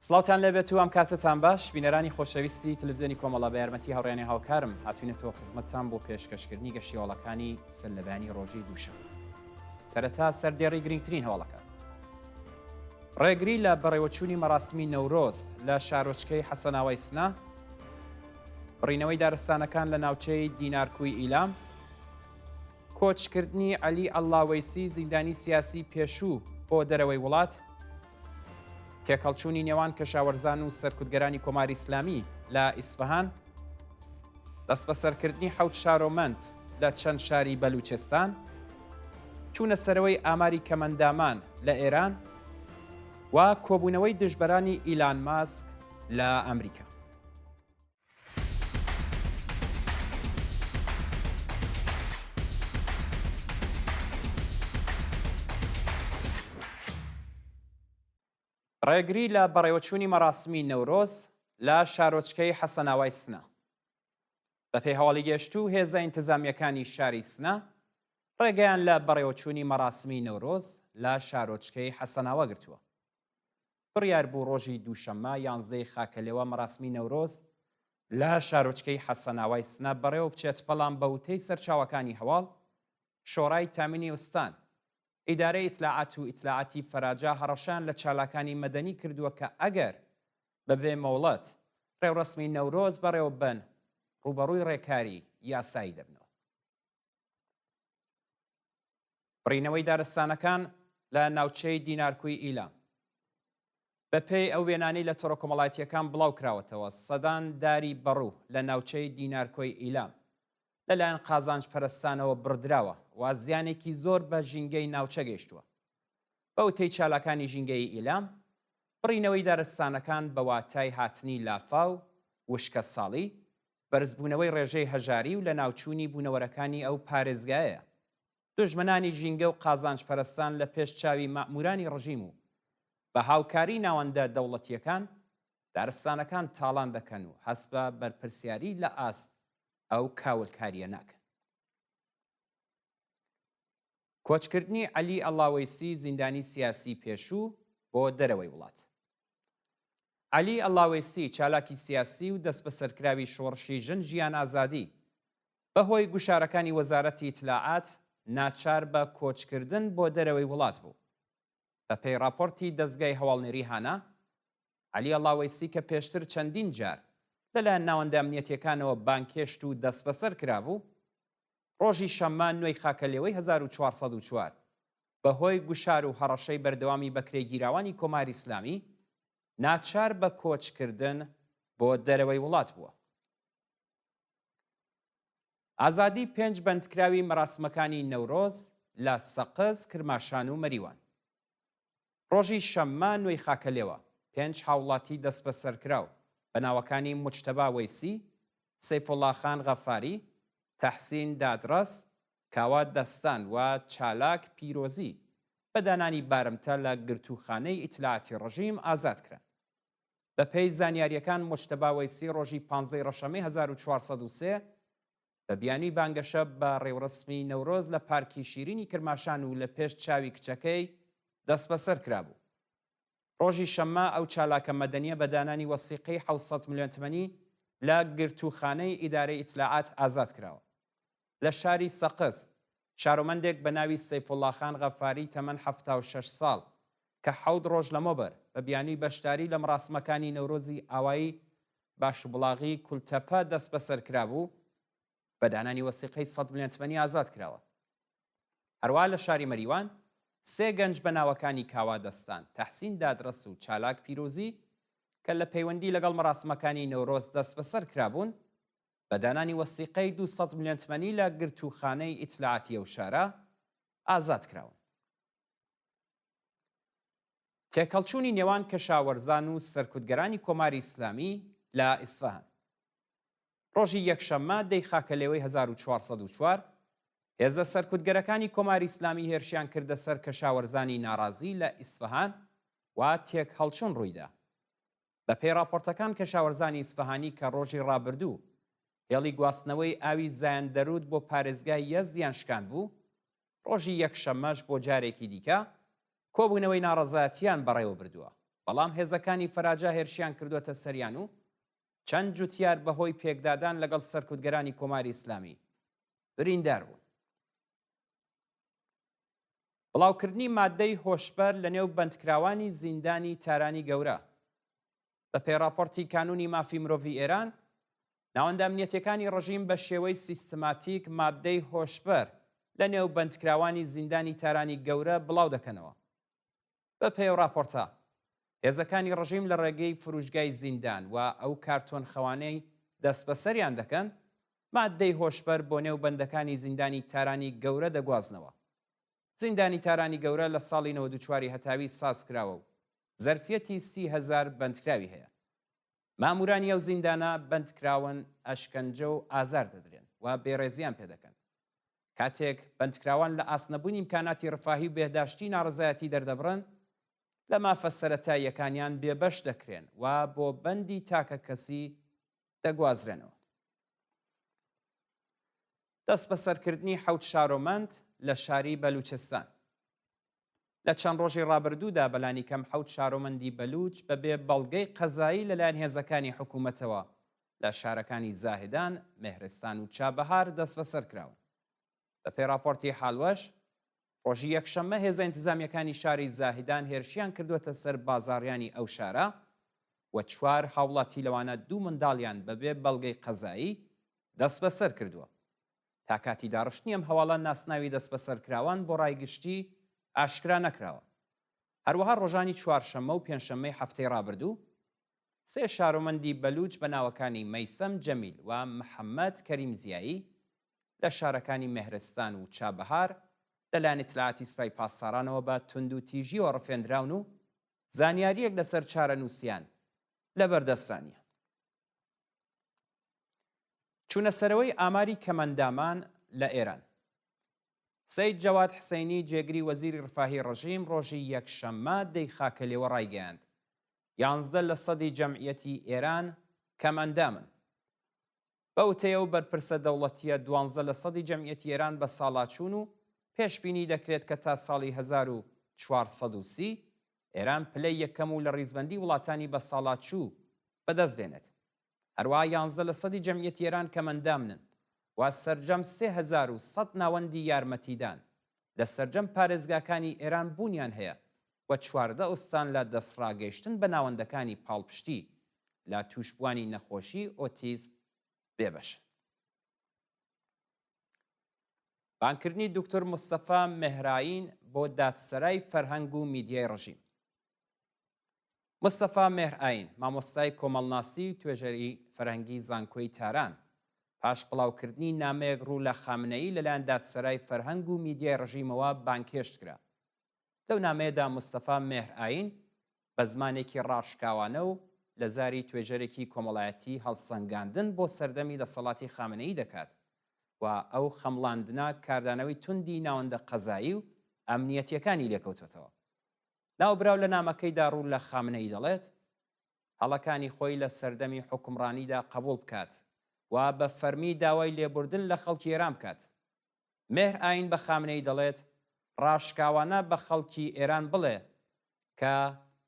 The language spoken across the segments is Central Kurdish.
سڵاوتان لێبێت و ئەم کاتتان باش بینەرانی خۆشەویستی تلڤیزیۆنی کۆمەڵە بە یارمەتی هاوڕێنی هاوکارم هاتوونێتەوە خزمەتتان بۆ پێشکەشکردنی گەشتیاڵەکانی سەرلەبانی ڕۆژی دووشەمە. سەرەتا سەردێڕی گرنگترین هەواڵەکان. ڕێگری لە بەڕێوەچوونی مەراسمی نەورۆز لە شارۆچکەی حەسەناوای سنا، بڕینەوەی دارستانەکان لە ناوچەی دینارکوی ئیلام، کۆچکردنی عەلی ئەڵڵاوەیسی زیندانی سیاسی پێشوو بۆ دەرەوەی وڵات، تێکەڵچوونی نێوان کەشاوەرزان و سەرکوتگەرانی کۆماری ئیسلامی لە ئیسفەهان، دەست بەسەرکردنی حەوت شارۆمەند لە چەند شاری بەلوچستان، چوونە سەرەوەی ئاماری کەمەندامان لە ئێران و کۆبوونەوەی دژبەرانی ئیلان ماسک لە ئەمریکا. ڕێگری لە بەڕێوەچوونی مەراسمی نەورۆز لە شارۆچکەی حەسەناوای سنا. بەپێی هەواڵی گەشتوو هێزە ئینتزامیەکانی شاری سنا ڕێگەیان لە بەڕێوەچوونی مەراسمی نەورۆز لە شارۆچکەی حەسەناوە گرتووە. بڕیار بوو ڕۆژی دووشەممە 11 خاکەلێوە مەراسمی نەورۆز لە شارۆچکەی حەسەناوای سنا بەڕێوە بچێت، بەڵام بە وتەی سەرچاوەکانی هەواڵ شۆڕای تامینی ئوستان ئیدارەی ئیتلاعات و ئیتلاعاتی فەراجا هەڕەشان لە چالاکانی مەدەنی کردووە کە ئەگەر بەبێ مۆڵەت ڕێوڕسمی نەورۆز بەڕێوە بن ڕوبەڕووی ڕێکاری یاسایی دەبنەوە. بڕینەوەی دارستانەکان لە ناوچەی دینارکوی ئیلام بەپێی ئەو وێنانەی لە تۆڕەکۆمەڵایەتیەکان بڵاو کراوەتەوە، سەدان داری بەڕوو لە ناوچەی دینارکۆی ئیلام لەلایەن قازانج پەرستانەوە بڕدراوە و زیانێکی زۆر بە ژینگەی ناوچە گەیشتووە. بە وتەی چالاکانی ژینگەی ئیلام، بڕینەوەی دارستانەکان بە واتای هاتنی لافاو، وشکە ساڵی، بەرزبوونەوەی ڕێژەی هەژاری و لە ناوچوونی بوونەوەرەکانی ئەو پارێزگایە. دوژمنانی ژینگە و قازانج پەرستان لە پێش چاوی مەئمورانی ڕژیم و بە هاوکاری ناوەندە دەوڵەتیەکان دارستانەکان تاڵان دەکەن و هەست بە بەرپرسیاری لە ئاست ئەو کاولکاریە ناکەن. کۆچکردنی عەلی ئەڵڵاوەیسی زیندانی سیاسی پێشوو بۆ دەرەوەی وڵات. عەلی ئەڵڵاوەیسی چالاکی سیاسی و دەست بە سەرکراوی شۆڕشی ژن ژیان ئازادی بەهۆی گوشارەکانی وەزارەتی ئیتلاعات ناچار بە کۆچکردن بۆ دەرەوەی وڵات بوو. بەپێی راپۆرتی دەستگای هەواڵنێری هانا، عەلی ئەڵڵاوەیسی کە پێشتر چەندین جار لەلایەن ناوەندە ئەمنیەتیەکانەوە بانکێشت و دەست بەسەر کرابوو، ڕۆژی شەممە 9 خاکەلێوەی 1404 بەهۆی گوشار و هەڕەشەی بەردەوامی بەکرێگیراوانی کۆماری ئیسلامی ناچار بە کۆچکردن بۆ دەرەوەی وڵات بووە. ئازادی 5 بەندکراوی مەراسمەکانی نەورۆز لە سەقز، کرماشان و مەریوان. ڕۆژی شەممە 9 خاکەلێوە 5 هاوڵاتی دەست بەسەرکراو بە ناوەکانی موجتەبا وەیسی، سەیفوڵڵا خان غەفاری، تەحسین دادڕەس، کاوا دەستان و چالاک پیرۆزی بە دانانی بارمتە لە گرتوخانەی ئیتلاعاتی ڕژیم ئازاد کران. بەپێی زانیاریەکان موجتەبا وەیسی ڕۆژی 15 ڕەشەمەی 1403 بە بیانی بانگەشە بە ڕێوڕسمی نەورۆز لە پارکی شیرینی کرماشان و لە پێش چاوی کچەکەی دەست بەسەر کرابوو. ڕۆژی شەممە ئەو چالاکە مەدەنیە بە دانانی وەسیقەی 700 میلیۆن تمەنی لە گرتوخانەی ئیدارەی ئیتلاعات ئازاد کراوە. لە شاری سەقز، شارۆمەندێک بە ناوی سەیفوڵڵا خان غەفاری تەمەن 76 ساڵ کە 7 ڕۆژ لەمەوبەر بە بیانی بەشداری لە مراسمەکانی نەورۆزی ئاوایی باشبڵاغی کولتەپە دەست بەسەر کرابوو، بە دانانی وەسیقەی 100 میلیۆن تمەنی ئازاد کراوە. هەروە لە شاری مەریوان، 3 گەنج بە ناوەکانی کاوا دەستان، تەحسین دادڕەس و چالاک پیرۆزی کە لە پەیوەندی لەگەڵ مەراسمەکانی نەورۆز دەست بەسەر کرابوون، بە دانانی وەسیقەی 200 میلیۆن تمەنی لە گرتوخانەی ئیتلاعاتی ئەو شارە ئازاد کراون. تێکەڵچوونی نێوان کەشاوەرزان و سەرکوتگەرانی کۆماری ئیسلامی لە ئیسفەهان. ڕۆژی یەکشەممە 10 خاکەلێوەی 1404 هێزە سەرکوتگەرەکانی کۆماری ئیسلامی هێرشیان کردە سەر کەشاوەرزانی ناڕازی لە ئیسفەهان و تێک هەڵچوون ڕوویدا. بەپێی راپۆرتەکان کەشاوەرزانی ئیسفەهانی کە ڕۆژی ڕابردوو هێڵی گواستنەوەی ئاوی زایەندەرود بۆ پارێزگای یەزدیان شکاند بوو، ڕۆژی یەکشەممەش بۆ جارێکی دیکە کۆبوونەوەی ناڕەزایەتیان بەڕێوە بردووە. بەڵام هێزەکانی فەراجا هێرشیان کردوتە سەریان و چەند جوتیار بەهۆی پێکدادان لەگەڵ سەرکوتگەرانی کۆماری ئیسلامی بریندار بوون. بڵاوکردنی مادەی هۆشبەر لە نێو بەندکراوانی زیندانی تارانی گەورە. بە پێڕاپۆرتی کانونی مافی مرۆڤی ئێران، ناوەندە ئەمنیەتیەکانی ڕژیم بە شێوەی سیستماتیک مادەی هۆشبەر لە نێو بەندکراوانی زیندانی تارانی گەورە بڵاو دەکەنەوە. بە پێی راپۆرتە، هێزەکانی ڕژیم لە ڕێگەی فروشگای زیندان و ئەو کارتۆن خەوانەی دەست بەسەریان دەکەن مادەی هۆشبەر بۆ نێو بەندەکانی زیندانی تارانی گەورە دەگوازنەوە. زیندانی تارانی گەورە لە ساڵی 94 هەتاوی ساز کراوە و زەرفەتی 30,000 بەندکراوی هەیە. مامورانی ئەو زیندانە بەندکراون ئەشکەنجە و ئازار دەدرێن و بێڕێزیان پێدەکەن. کاتێک بەندکراوان لە ئاسنەبوونی ئیمکاناتی ڕفاهی و بێهداشتی ناڕزایەتی دەردەبڕن، لە مافە سەرەتاییەکانیان بێبەش دەکرێن و بۆ بەندی تاکە کەسی دەگوازرێنەوە. دەست بە سەرکردنی 7 شارۆمەند لە شاری بەلوچستان. لە چەند ڕۆژی ڕابردوودا بەلانی کەم 7 شارۆمەندی بەلوچ بەبێ بەڵگەی قەزایی لەلایەن هێزەکانی حکوومەتەوە لە شارەکانی زاهدان، مێهرستان و چابەهار دەست بەسەر کراون. بە پێڕاپۆرتی حاڵوەش، ڕۆژی یەکشەممە هێزە ئینتیزامیەکانی شاری زاهدان هێرشیان کردوتە سەر بازاڕیانی ئەو شارە و 4 هاوڵاتی لەوانە 2 منداڵیان بەبێ بەڵگەی قەزایی دەست بەسەر کردووە. تا کاتی داڕشتنی ئەم هەواڵە ناسناوی دەست بەسەرکراوان بۆ ڕایگشتی ئاشکرا نەکراوە. هەروەها ڕۆژانی چوارشەممە و پێنجشەممەی هەفتەی ڕابردوو 3 شارۆمەندی بەلوچ بە ناوەکانی مەیسەم جەمیل و محەممەد کەریمزیایی لە شارەکانی مێهرستان و چابەهار لەلایەن ئیتلاعاتی سوپای پاسدارانەوە بە تونند و تیژیەوە ڕفێنراون و زانیاریەک لەسەر چارە نووسیان لەبەردەستانیە. چوونەسەرەوەی ئاماری کەمەندامان لە ئێران. سەید جەواد حسەینی جێگری وەزیری ڕفاهی ڕژیم ڕۆژی یەکشەممە دەی خاکەلێوە ڕایگەیاند 11% جەمعیەتی ئێران کەمەندامن. بە وتەیە و بەرپرسە دەوڵەتیە 12% جەمعیەتی ئێران بە ساڵاچوون و پێشبینی دەکرێت کە تا ساڵی 1430 ئێران پلەی یەکەم و لە ڕیزبەندی وڵاتانی بە ساڵاچوو بەدەست بێنێت. هەروەها 11% جەمعیەتی ئێران کەمەندامنن و سەرجەم 3100 ناوەندی یارمەتیدان لە سەرجەم پارێزگاکانی ئێران بوونیان هەیە و 14 ئوستان لە دەستڕاگەیشتن بە ناوەندەکانی پاڵپشتی لە تووشبوانی نەخۆشی ئۆتیزم بێبەشن. بانکردنی دکتۆر مستەفا مێهرائین بۆ دادسەرای فەرهەنگ و میدیای ڕژیم. مستەفا مێهرائین مامۆستای کۆمەڵناسی و توێژەری فەرهەنگی زانکۆی تاران پاش بڵاوکردنی نامەیەک ڕوو لە خامنەیی لەلایەن دادسەرای فەرهەنگ و میدیای ڕژیمەوە بانکێشت کرا. لەو نامەیەدا مستەفا مێهرائین بە زمانێکی ڕاشکاوانە و لە زاری توێژەرێکی کۆمەڵایەتی هەڵسەنگاندن بۆ سەردەمی دەسەڵاتی خامنەیی دەکات و ئەو خەمڵاندنە کاردانەوەی توندی ناوەندە قەزایی و ئەمنیەتیەکانی لێکەوتوێتەوە. ناوبراو لە نامەکەیدا ڕوو لە خامنەی دەڵێت هەڵەکانی خۆی لە سەردەمی حکومڕانیدا قبول بکات و بە فەرمی داوای لێبوردن لە خەڵکی ئێران بکات. مێهرائین بە خامنەی دەڵێت ڕاشکاوانە بە خەڵکی ئێران بڵێ کە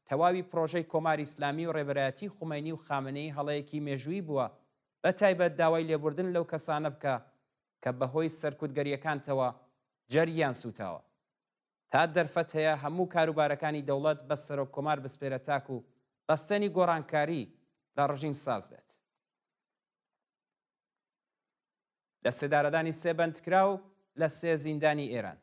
تەواوی پرۆژەی کۆماری ئیسلامی و ڕێبەرایەتی خومینی و خامنەی هەڵەیەکی مێژووی بووە، بە تایبەت داوای لێبوردن لەو کەسانە بکە کە بەهۆی سەرکوتگەریەکانتەوە جەریان سوتاوە. تا دەرفەت هەیە هەموو کاروبارەکانی دەوڵەت بە سەرۆک کۆمار بسپێرە تاک و بەستنی گۆڕانکاری لە ڕژیم ساز بێت. لە سێدارەدانی 3 بەندکراو لە 3 زیندانی ئێران.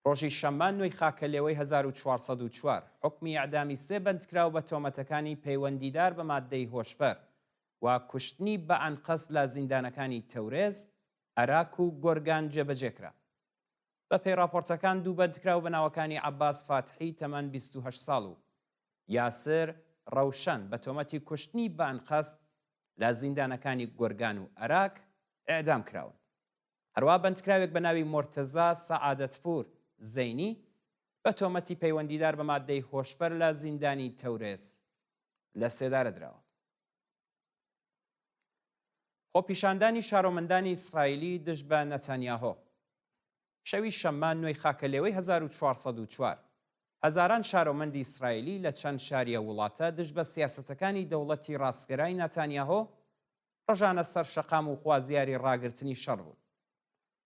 ڕۆژی شەممان نوێی خاکەلێوەی 1404 حکمی ئەعدامی 3 بەندکراو بە تۆمەتەکانی پەیوەندیدار بە مادەی هۆشبەر و کوشتنی بە ئەنقەس لە زیندانەکانی تەورێز، عێراق و گۆرگان جێبەجێکرا. بە پێی راپۆرتەکان 2 بەندکراو بە ناوەکانی عەباس فاتحی تەمەن 28 ساڵ و یاسر ڕەوشەن بە تۆمەتی کوشتنی بە ئەنقەس لە زیندانەکانی گۆرگان و عێراق ئێعدام کراون. هەروە بەندکراوێک بە ناوی مۆرتەزا سەعادەتپور زەینی بە تۆمەتی پەیوەندیدار بە مادەی هۆشبەر لە زیندانی تەورێز لە سێدارە درراوە. خۆپیشاندانی شارۆمەندانی ئیسرائیلی دژ بە نەتانیاهۆ. شەوی شەممان نوێی خاکەلێوەی 1404 هەزاران شارۆمەندی ئیسرائیلی لە چەند شاریە وڵاتە دژ بە سیاسەتەکانی دەوڵەتی ڕاستگەرای نەتانیاهۆ ڕۆژانە سەر شەقام و خوازیاری ڕاگررتنی شەڕ بوون.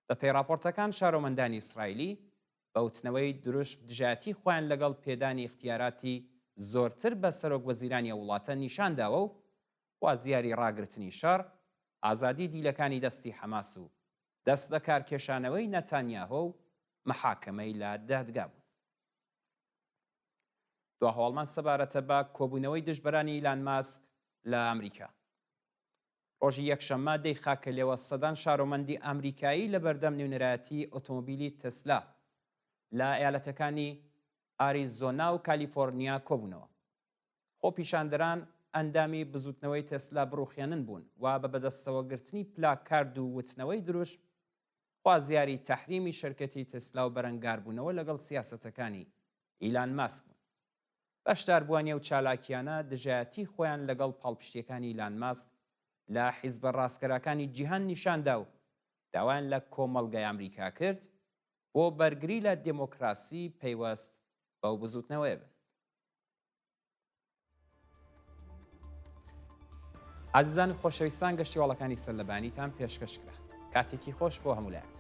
بە پێی راپۆرتەکان شارۆمەندانی ئیسرائیلی بەوتنەوەی دروشت دژایەتی خۆیان لەگەڵ پێدانی اختیاراتی زۆرتر بە سەرۆک وەزیرانی وڵاتە نیشانداوە و خوازیاری ڕاگررتنی شەڕ، ئازادی دیلەکانی دەستی حەماس و دەست لە کارکێشانەوەی نەتانیاهۆ و محاکەمەی لە دادگا بوون. دوا هەواڵمان سەبارەتە بە کۆبوونەوەی دژبەرانی ئیلان ماسک لە ئەمریکا. ڕۆژی یەکشەممە دەی خاکە لێوە سەدان شارۆمەندی ئەمریکایی لە بەردەم نوێنەرایەتی ئۆتۆمۆبیلی تەسلا لە ئایالەتەکانی ئاریزۆنا و کالیفۆرنیا کۆبوونەوە. خۆ پیشاندەران ئەندامی بزوتنەوەی تەسلا بڕوخێنن بوون و بە بەدەستەوە گرتنی پلاکارد و وتنەوەی دروشت خوازیاری تەحریمی شەرکەتی تەسلا و بەرەنگاربوونەوە لەگەڵ سیاسەتەکانی ئیلان ماسک بوون. بەشداربووانیە و چالاکیانە دژایەتی خۆیان لەگەڵ پاڵپشتیەکانی ئیلان ماسک لە حیزبە ڕاستگەرەکانی جیهان نیشاندا و داوایان لە کۆمەڵگەی ئەمریکا کرد بۆ بەرگری لە دموکراسی پەیوەست بەو بزوتنەوەی بن. عزیزان خۆشەویستان، گەشتیواڵەکانی سەرلەبانیتان پێشکەشکرا. کاتێکی خۆش بۆ هەموو لایەک.